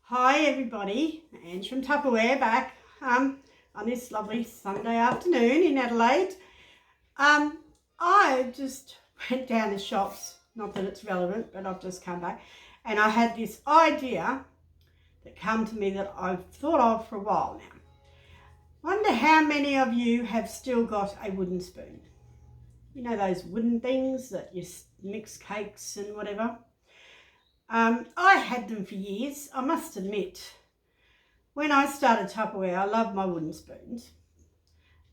Hi everybody, Ange from Tupperware back on this lovely Sunday afternoon in Adelaide. I just went down the shops, not that it's relevant, but I've just come back, and I had this idea that come to me that I've thought of for a while now. Wonder how many of you have still got a wooden spoon. You know those wooden things that you mix cakes and whatever. I had them for years, I must admit. When I started Tupperware, I loved my wooden spoons.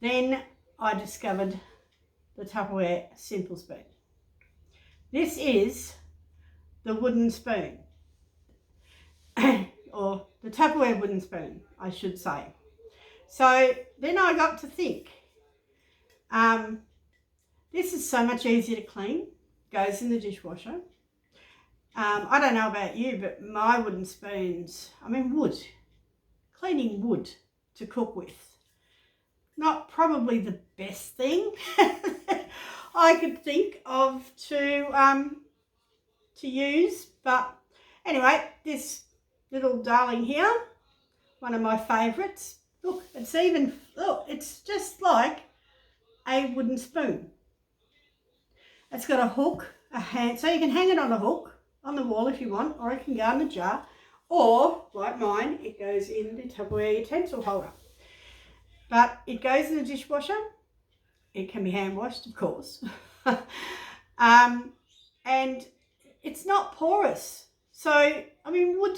Then I discovered the Tupperware Simple Spoon. This is the wooden spoon, or the Tupperware wooden spoon, I should say. So then I got to think, this is so much easier to clean, goes in the dishwasher. I don't know about you, but my wooden spoons, wood, cleaning wood to cook with, not probably the best thing I could think of to use, but anyway, this little darling here, one of my favourites. Look, it's just like a wooden spoon. It's got a hook, a hand, so you can hang it on a hook on the wall if you want, or it can go in the jar, or like mine, it goes in the Tupperware utensil holder. But it goes in the dishwasher. It can be hand washed, of course. And it's not porous. So, wood,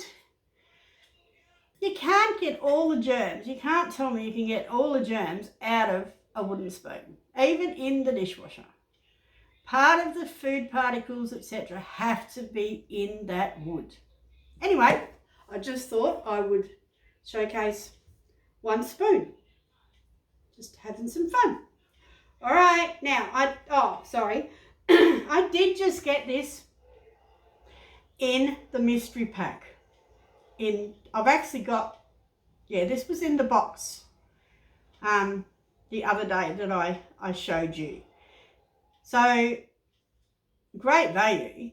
you can't get all the germs. You can't tell me you can get all the germs out of a wooden spoon, even in the dishwasher. Part of the food particles, etc., have to be in that wood. Anyway, I just thought I would showcase one spoon. Just having some fun. All right, now, I did just get this in the mystery pack. I've actually got, this was in the box the other day that I showed you. So, great value.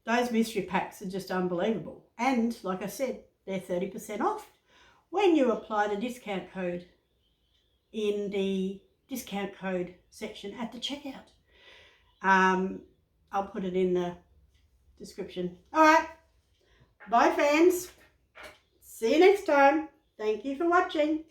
Those mystery packs are just unbelievable. And, like I said, they're 30% off when you apply the discount code in the discount code section at the checkout. I'll put it in the description. All right. Bye, fans. See you next time. Thank you for watching.